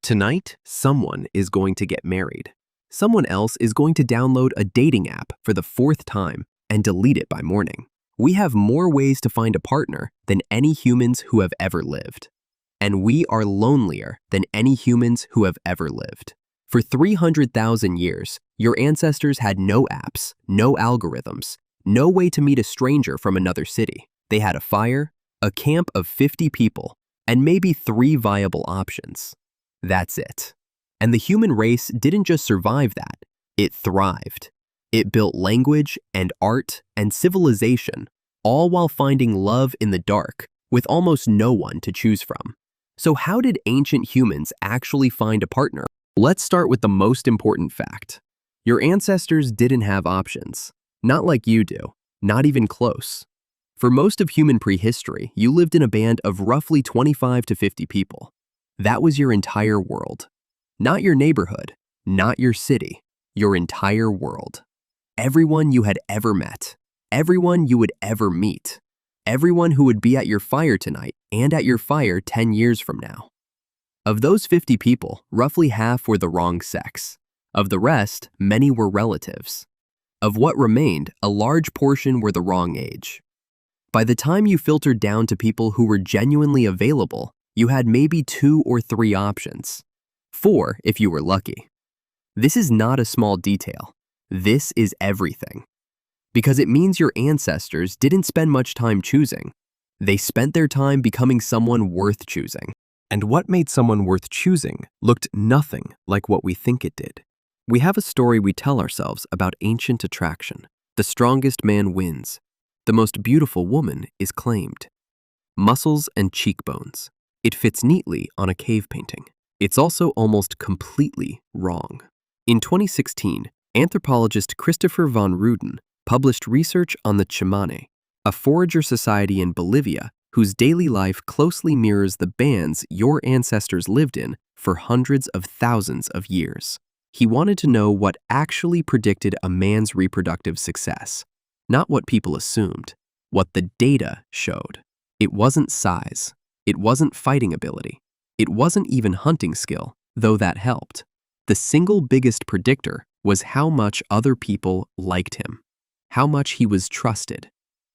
Tonight, someone is going to get married. Someone else is going to download a dating app for the fourth time and delete it by morning. We have more ways to find a partner than any humans who have ever lived. And we are lonelier than any humans who have ever lived. For 300,000 years, your ancestors had no apps, no algorithms, no way to meet a stranger from another city. They had a fire, a camp of 50 people, and maybe 3 viable options. That's it. And the human race didn't just survive that, it thrived. It built language and art and civilization, all while finding love in the dark with almost no one to choose from. So how did ancient humans actually find a partner? Let's start with the most important fact. Your ancestors didn't have options. Not like you do, not even close. For most of human prehistory, you lived in a band of roughly 25 to 50 people. That was your entire world. Not your neighborhood, not your city, your entire world. Everyone you had ever met, everyone you would ever meet, everyone who would be at your fire tonight and at your fire 10 years from now. Of those 50 people, roughly half were the wrong sex. Of the rest, many were relatives. Of what remained, a large portion were the wrong age. By the time you filtered down to people who were genuinely available, you had maybe 2 or 3 options. 4 if you were lucky. This is not a small detail. This is everything. Because it means your ancestors didn't spend much time choosing. They spent their time becoming someone worth choosing. And what made someone worth choosing looked nothing like what we think it did. We have a story we tell ourselves about ancient attraction. The strongest man wins. The most beautiful woman is claimed. Muscles and cheekbones. It fits neatly on a cave painting. It's also almost completely wrong. In 2016, anthropologist Christopher von Ruden published research on the Chamane, a forager society in Bolivia whose daily life closely mirrors the bands your ancestors lived in for hundreds of thousands of years. He wanted to know what actually predicted a man's reproductive success, not what people assumed, what the data showed. It wasn't size. It wasn't fighting ability. It wasn't even hunting skill, though that helped. The single biggest predictor was how much other people liked him, how much he was trusted,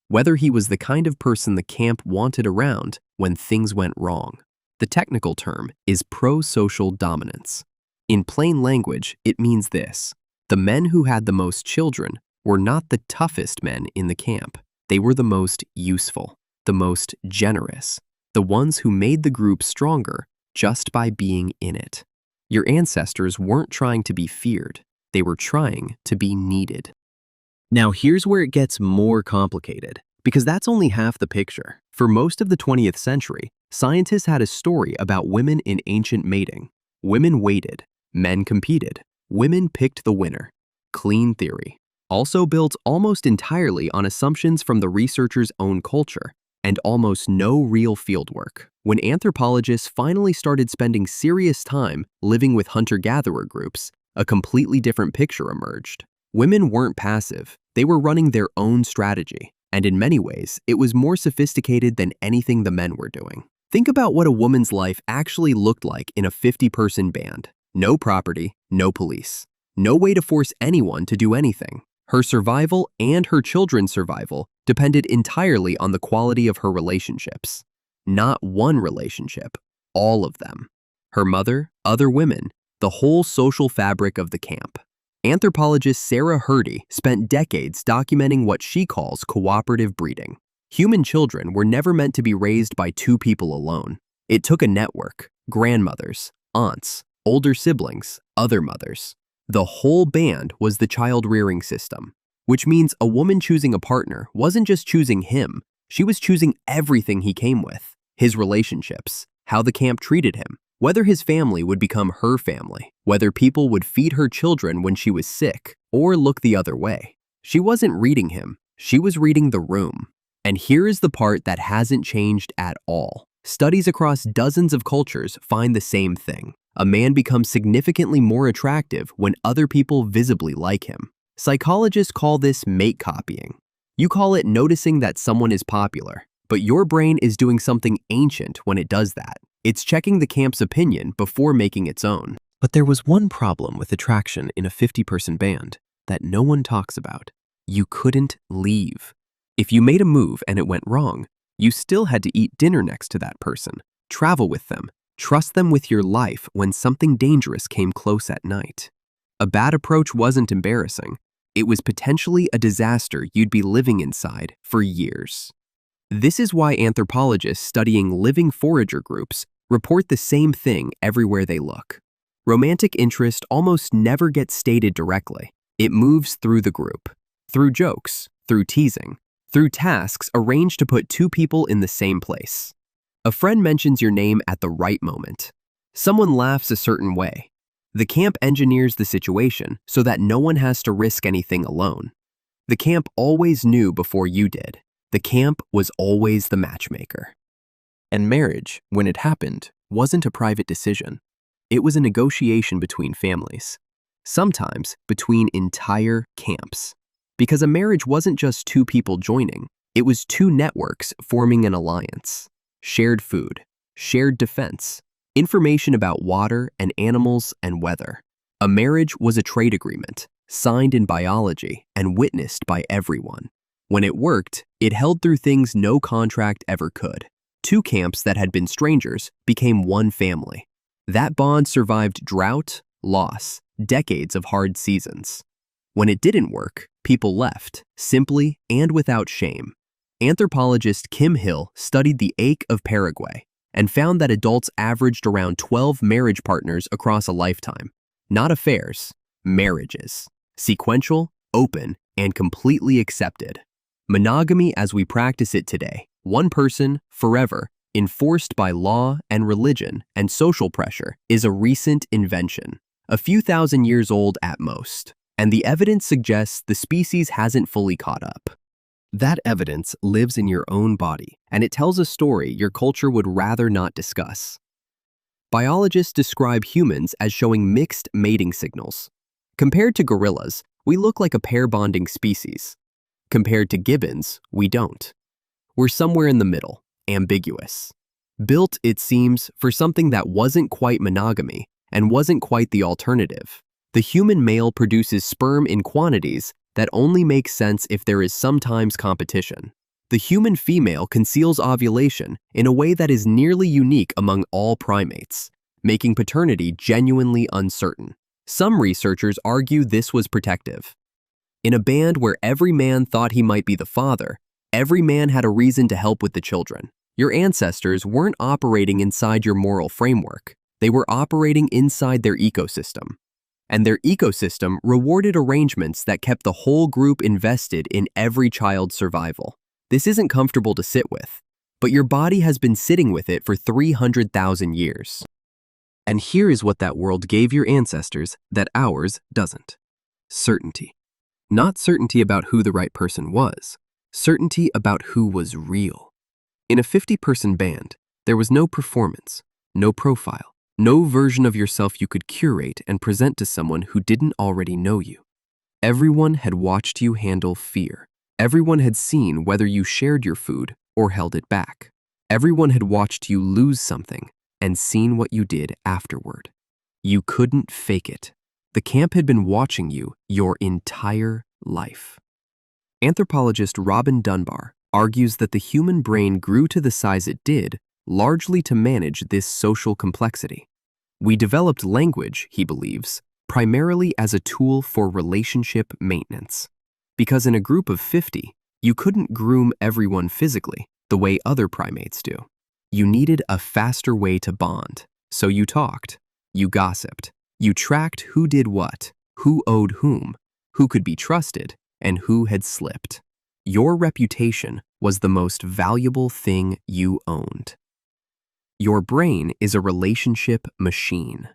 whether he was the kind of person the camp wanted around when things went wrong. The technical term is pro-social dominance. In plain language, it means this: the men who had the most children were not the toughest men in the camp. They were the most useful, the most generous, the ones who made the group stronger just by being in it. Your ancestors weren't trying to be feared. They were trying to be needed. Now here's where it gets more complicated, because that's only half the picture. For most of the 20th century, scientists had a story about women in ancient mating. Women waited, men competed, women picked the winner. Clean theory. Also built almost entirely on assumptions from the researchers' own culture, and almost no real fieldwork. When anthropologists finally started spending serious time living with hunter-gatherer groups, a completely different picture emerged. Women weren't passive. They were running their own strategy, and in many ways, it was more sophisticated than anything the men were doing. Think about what a woman's life actually looked like in a 50-person band. No property, no police. No way to force anyone to do anything. Her survival and her children's survival depended entirely on the quality of her relationships. Not one relationship, all of them. Her mother, other women, the whole social fabric of the camp. Anthropologist Sarah Hrdy spent decades documenting what she calls cooperative breeding. Human children were never meant to be raised by 2 people alone. It took a network: grandmothers, aunts, older siblings, other mothers. The whole band was the child-rearing system, which means a woman choosing a partner wasn't just choosing him, she was choosing everything he came with. His relationships, how the camp treated him, whether his family would become her family, whether people would feed her children when she was sick, or look the other way. She wasn't reading him, she was reading the room. And here is the part that hasn't changed at all. Studies across dozens of cultures find the same thing. A man becomes significantly more attractive when other people visibly like him. Psychologists call this mate copying. You call it noticing that someone is popular, but your brain is doing something ancient when it does that. It's checking the camp's opinion before making its own. But there was one problem with attraction in a 50-person band that no one talks about. You couldn't leave. If you made a move and it went wrong, you still had to eat dinner next to that person, travel with them, trust them with your life when something dangerous came close at night. A bad approach wasn't embarrassing. It was potentially a disaster you'd be living inside for years. This is why anthropologists studying living forager groups report the same thing everywhere they look. Romantic interest almost never gets stated directly. It moves through the group, through jokes, through teasing, through tasks arranged to put two people in the same place. A friend mentions your name at the right moment. Someone laughs a certain way. The camp engineers the situation so that no one has to risk anything alone. The camp always knew before you did. The camp was always the matchmaker. And marriage, when it happened, wasn't a private decision. It was a negotiation between families, sometimes between entire camps. Because a marriage wasn't just two people joining, it was two networks forming an alliance. Shared food, shared defense, information about water and animals and weather. A marriage was a trade agreement, signed in biology and witnessed by everyone. When it worked, it held through things no contract ever could. Two camps that had been strangers became one family. That bond survived drought, loss, decades of hard seasons. When it didn't work, people left, simply and without shame. Anthropologist Kim Hill studied the ache of Paraguay and found that adults averaged around 12 marriage partners across a lifetime. Not affairs, marriages. Sequential, open, and completely accepted. Monogamy as we practice it today, one person, forever, enforced by law and religion and social pressure, is a recent invention, a few thousand years old at most, and the evidence suggests the species hasn't fully caught up. That evidence lives in your own body, and it tells a story your culture would rather not discuss. Biologists describe humans as showing mixed mating signals. Compared to gorillas, we look like a pair-bonding species. Compared to gibbons, we don't. We're somewhere in the middle, ambiguous. Built, it seems, for something that wasn't quite monogamy and wasn't quite the alternative. The human male produces sperm in quantities that only make sense if there is sometimes competition. The human female conceals ovulation in a way that is nearly unique among all primates, making paternity genuinely uncertain. Some researchers argue this was protective. In a band where every man thought he might be the father, every man had a reason to help with the children. Your ancestors weren't operating inside your moral framework. They were operating inside their ecosystem. And their ecosystem rewarded arrangements that kept the whole group invested in every child's survival. This isn't comfortable to sit with, but your body has been sitting with it for 300,000 years. And here is what that world gave your ancestors that ours doesn't. Certainty. Not certainty about who the right person was, certainty about who was real. In a 50-person band, there was no performance, no profile, no version of yourself you could curate and present to someone who didn't already know you. Everyone had watched you handle fear. Everyone had seen whether you shared your food or held it back. Everyone had watched you lose something and seen what you did afterward. You couldn't fake it. The camp had been watching you your entire life. Anthropologist Robin Dunbar argues that the human brain grew to the size it did largely to manage this social complexity. We developed language, he believes, primarily as a tool for relationship maintenance. Because in a group of 50, you couldn't groom everyone physically the way other primates do. You needed a faster way to bond, so you talked, you gossiped, you tracked who did what, who owed whom, who could be trusted, and who had slipped. Your reputation was the most valuable thing you owned. Your brain is a relationship machine.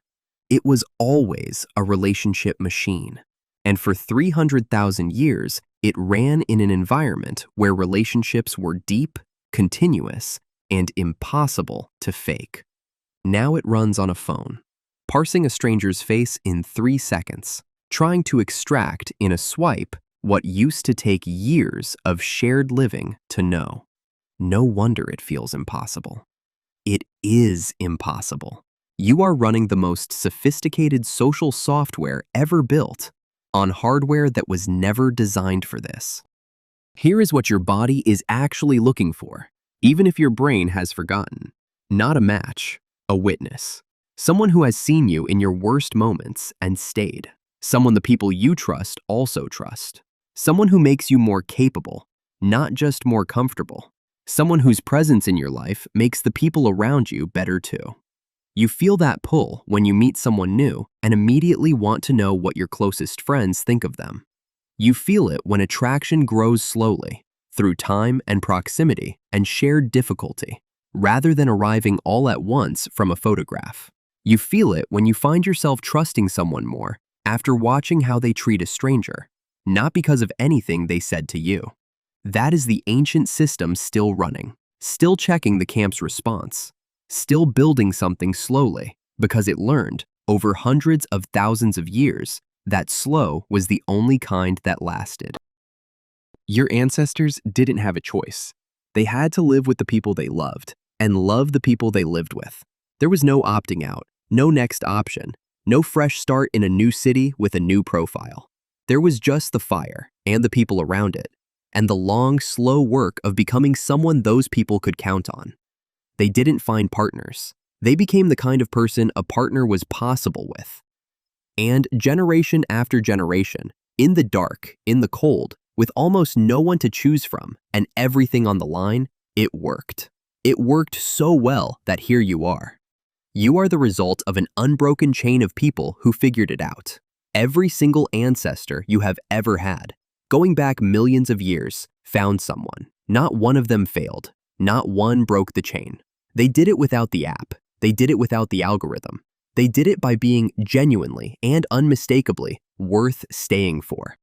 It was always a relationship machine. And for 300,000 years, it ran in an environment where relationships were deep, continuous, and impossible to fake. Now it runs on a phone, parsing a stranger's face in 3 seconds, trying to extract in a swipe what used to take years of shared living to know. No wonder it feels impossible. It is impossible. You are running the most sophisticated social software ever built on hardware that was never designed for this. Here is what your body is actually looking for, even if your brain has forgotten. Not a match, a witness. Someone who has seen you in your worst moments and stayed. Someone the people you trust also trust. Someone who makes you more capable, not just more comfortable. Someone whose presence in your life makes the people around you better too. You feel that pull when you meet someone new and immediately want to know what your closest friends think of them. You feel it when attraction grows slowly, through time and proximity and shared difficulty, rather than arriving all at once from a photograph. You feel it when you find yourself trusting someone more after watching how they treat a stranger, not because of anything they said to you. That is the ancient system still running, still checking the camp's response, still building something slowly because it learned, over hundreds of thousands of years, that slow was the only kind that lasted. Your ancestors didn't have a choice. They had to live with the people they loved and love the people they lived with. There was no opting out, no next option, no fresh start in a new city with a new profile. There was just the fire and the people around it, and the long, slow work of becoming someone those people could count on. They didn't find partners. They became the kind of person a partner was possible with. And generation after generation, in the dark, in the cold, with almost no one to choose from and everything on the line, it worked. It worked so well that here you are. You are the result of an unbroken chain of people who figured it out. Every single ancestor you have ever had, going back millions of years, found someone. Not one of them failed. Not one broke the chain. They did it without the app. They did it without the algorithm. They did it by being genuinely and unmistakably worth staying for.